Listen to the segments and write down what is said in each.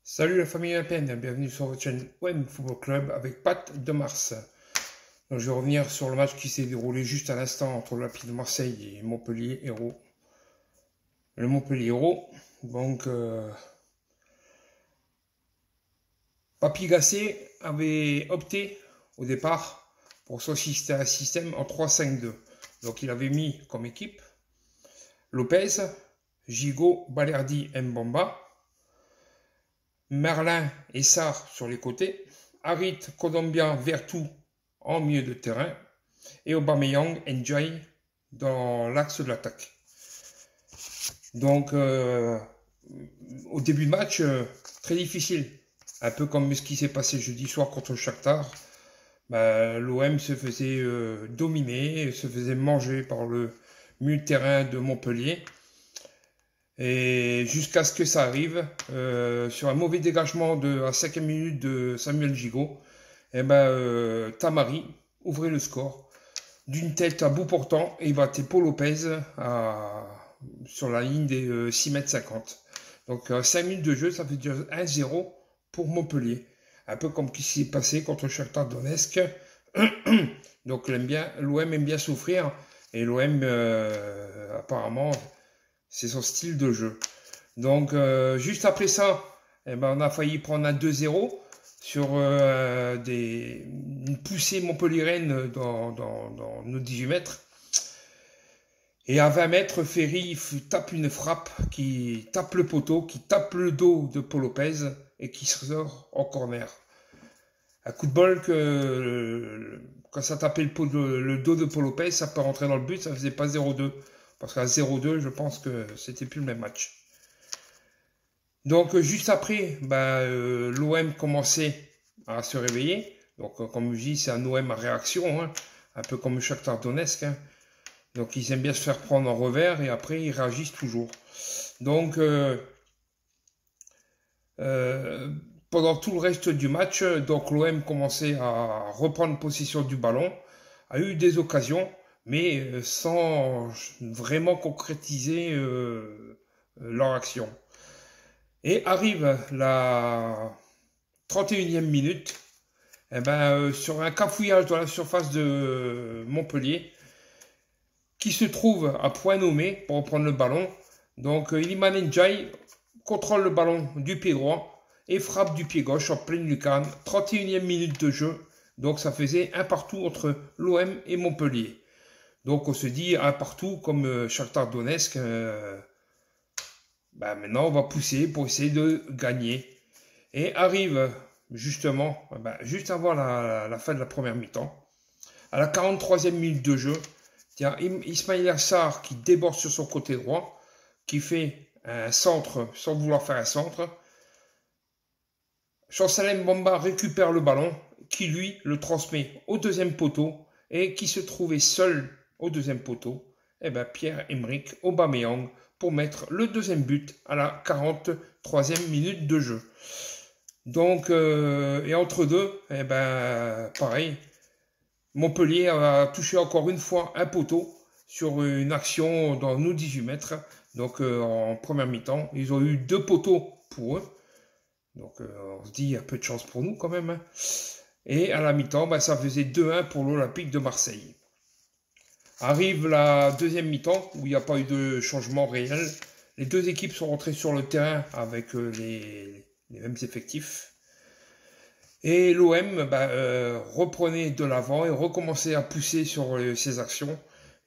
Salut la famille Alpine, bienvenue sur votre chaîne OM Football Club avec Pat de Mars. Donc, je vais revenir sur le match qui s'est déroulé juste à l'instant entre l'Olympique de Marseille et Montpellier Hérault. Le Montpellier Hérault, donc Papy Gasset avait opté au départ pour son système en 3-5-2. Donc il avait mis comme équipe Lopez, Gigot, Balerdi, Mbamba, Merlin et Sarr sur les côtés, Harit, Colombian, Vertou en milieu de terrain et Aubameyang, Ndiaye dans l'axe de l'attaque. Donc au début de match, très difficile, un peu comme ce qui s'est passé jeudi soir contre le Shakhtar. L'OM se faisait dominer, se faisait manger par le milieu de terrain de Montpellier. Et jusqu'à ce que ça arrive, sur un mauvais dégagement à la 5e minute de Samuel Gigot, Tamari ouvrait le score d'une tête à bout portant et il battait Paul Lopez sur la ligne des 6,50 m. Donc 5 minutes de jeu, ça fait dire 1-0 pour Montpellier. Un peu comme ce qui s'est passé contre Shakhtar Donetsk. Donc l'OM aime bien souffrir et l'OM apparemment c'est son style de jeu. Donc, juste après ça, on a failli prendre un 2-0 sur une poussée montpelliéraine dans nos 18 mètres. Et à 20 mètres, Ferry tape une frappe qui tape le poteau, qui tape le dos de Paul Lopez et qui sort en corner. Un coup de bol que quand ça tapait le dos de Paul Lopez, ça peut rentrer dans le but, ça faisait pas 0-2. Parce qu'à 0-2, je pense que c'était plus le même match. Donc, juste après, l'OM commençait à se réveiller. Donc, comme je dis, c'est un OM à réaction, hein, un peu comme le Shakhtar Donetsk. Hein. Donc, ils aiment bien se faire prendre en revers et après, ils réagissent toujours. Donc, pendant tout le reste du match, donc l'OM commençait à reprendre possession du ballon, a eu des occasions, mais sans vraiment concrétiser leur action. Et arrive la 31e minute, sur un cafouillage dans la surface de Montpellier, qui se trouve à point nommé pour reprendre le ballon. Donc Iliman Ndiaye contrôle le ballon du pied droit et frappe du pied gauche en pleine lucarne. 31e minute de jeu, donc ça faisait un partout entre l'OM et Montpellier. Donc on se dit un partout comme Shakhtar Donetsk. Maintenant on va pousser pour essayer de gagner. Et arrive justement, juste avant la fin de la première mi-temps, à la 43e minute de jeu, il y a Ismaïla Sarr qui déborde sur son côté droit, qui fait un centre sans vouloir faire un centre. Chancalem Mbamba récupère le ballon, qui lui le transmet au deuxième poteau et qui se trouvait seul au deuxième poteau, Pierre-Emerick Aubameyang pour mettre le deuxième but à la 43e minute de jeu. Donc, et entre deux, pareil, Montpellier a touché encore une fois un poteau sur une action dans nos 18 mètres. Donc, en première mi-temps, ils ont eu 2 poteaux pour eux. Donc, on se dit, il y a peu de chance pour nous quand même. Hein. Et à la mi-temps, ça faisait 2-1 pour l'Olympique de Marseille. Arrive la deuxième mi-temps, où il n'y a pas eu de changement réel. Les deux équipes sont rentrées sur le terrain avec les mêmes effectifs. Et l'OM reprenait de l'avant et recommençait à pousser sur ses actions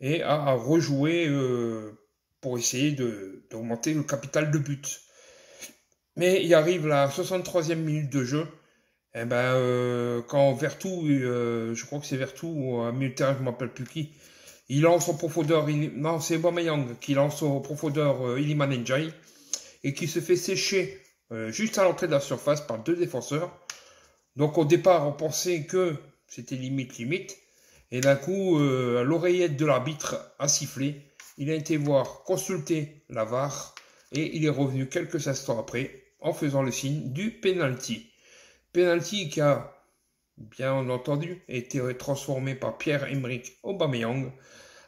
et à rejouer pour essayer d'augmenter le capital de but. Mais il arrive la 63e minute de jeu. Quand Vertou, je crois que c'est Vertou ou un milieu de terrain, je ne me rappelle plus qui, il lance en profondeur, non c'est Aubameyang qui lance en profondeur Iliman Ndiaye et qui se fait sécher juste à l'entrée de la surface par 2 défenseurs. Donc au départ on pensait que c'était limite, et d'un coup l'oreillette de l'arbitre a sifflé, il a été voir consulter la VAR et il est revenu quelques instants après en faisant le signe du penalty. Penalty qui a, bien entendu, été transformé par Pierre-Emerick Aubameyang.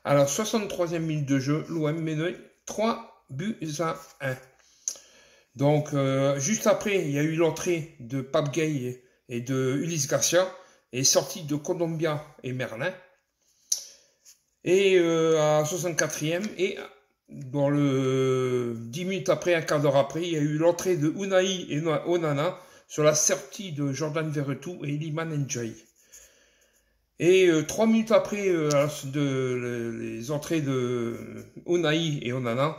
À la 63e minute de jeu, l'OM menait 3 buts à 1. Donc, juste après, il y a eu l'entrée de Pape Gay et de Ulysse Garcia, et sortie de Colombia et Merlin. Et à 64e, et dans le 10 minutes après, un quart d'heure après, il y a eu l'entrée de Unai et Onana sur la sortie de Jordan Verretou et Iliman Ndiaye. Et 3 minutes après les entrées de Unai et Onana,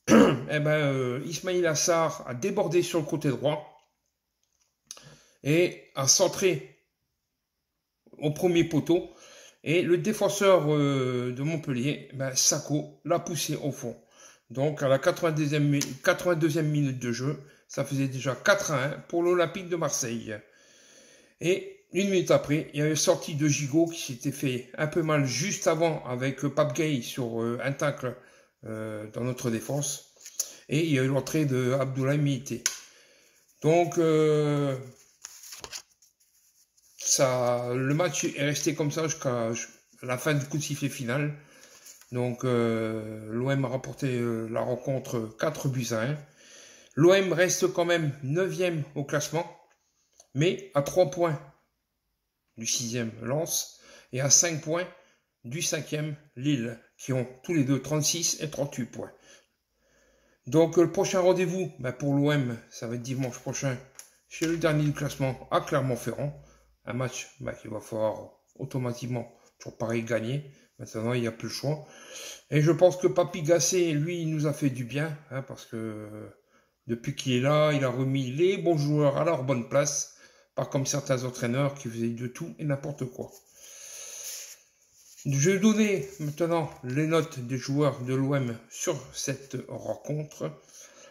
eh ben, Ismail Assar a débordé sur le côté droit et a centré au premier poteau. Et le défenseur de Montpellier, ben, Sako, l'a poussé au fond. Donc à la 82e minute de jeu, ça faisait déjà 4-1 pour l'Olympique de Marseille. Et une minute après, il y a une sortie de Gigot qui s'était fait un peu mal juste avant avec Pape Gay sur un tacle dans notre défense. Et il y a eu l'entrée de Abdoulaye Milité. Donc le match est resté comme ça jusqu'à la fin du coup de sifflet final. Donc l'OM a remporté la rencontre 4-1. L'OM reste quand même 9e au classement, mais à 3 points du 6e Lens et à 5 points du 5e Lille, qui ont tous les deux 36 et 38 points. Donc le prochain rendez-vous pour l'OM, ça va être dimanche prochain chez le dernier du classement à Clermont-Ferrand. Un match qu'il va falloir automatiquement, toujours pareil, gagner. Maintenant, il n'y a plus le choix. Et je pense que Papy Gassé, lui, il nous a fait du bien, parce que depuis qu'il est là, il a remis les bons joueurs à leur bonne place, pas comme certains entraîneurs qui faisaient de tout et n'importe quoi. Je vais donner maintenant les notes des joueurs de l'OM sur cette rencontre.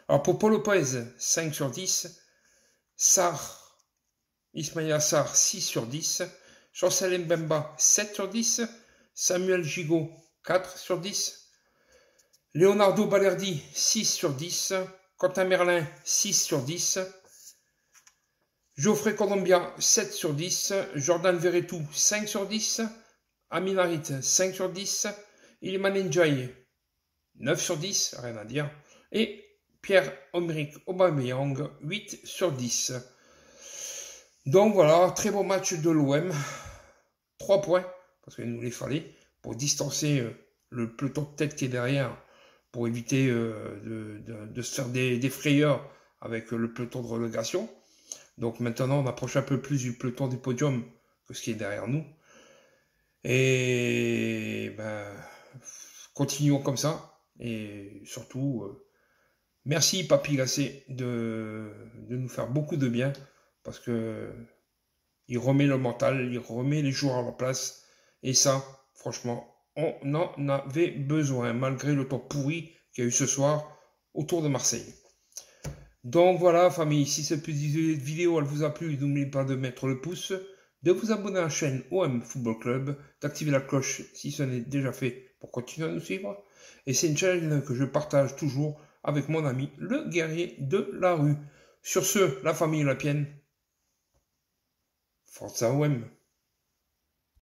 Alors pour Paul Lopez, 5 sur 10. Sarr, Ismail Assar, 6 sur 10. Chancel Mbemba, 7 sur 10. Samuel Gigot, 4 sur 10. Leonardo Balerdi, 6 sur 10. Quentin Merlin, 6 sur 10. Geoffrey Colombia, 7 sur 10. Jordan Verretou, 5 sur 10. Amin Harit, 5 sur 10. Iliman Ndiaye, 9 sur 10, rien à dire. Et Pierre-Emerick Aubameyang, 8 sur 10. Donc voilà, très bon match de l'OM. 3 points, parce qu'il nous les fallait, pour distancer le peloton de tête qui est derrière, pour éviter de se faire des frayeurs avec le peloton de relégation. Donc maintenant, on approche un peu plus du peloton du podium que ce qui est derrière nous. Et continuons comme ça. Et surtout, merci Papy Gassé de nous faire beaucoup de bien, parce que il remet le mental, il remet les joueurs à leur place. Et ça, franchement, on en avait besoin, malgré le temps pourri qu'il y a eu ce soir autour de Marseille. Donc voilà, famille, si cette petite vidéo elle vous a plu, n'oubliez pas de mettre le pouce, de vous abonner à la chaîne OM Football Club, d'activer la cloche si ce n'est déjà fait pour continuer à nous suivre. Et c'est une chaîne que je partage toujours avec mon ami, le guerrier de la rue. Sur ce, la famille Lapienne, Forza OM.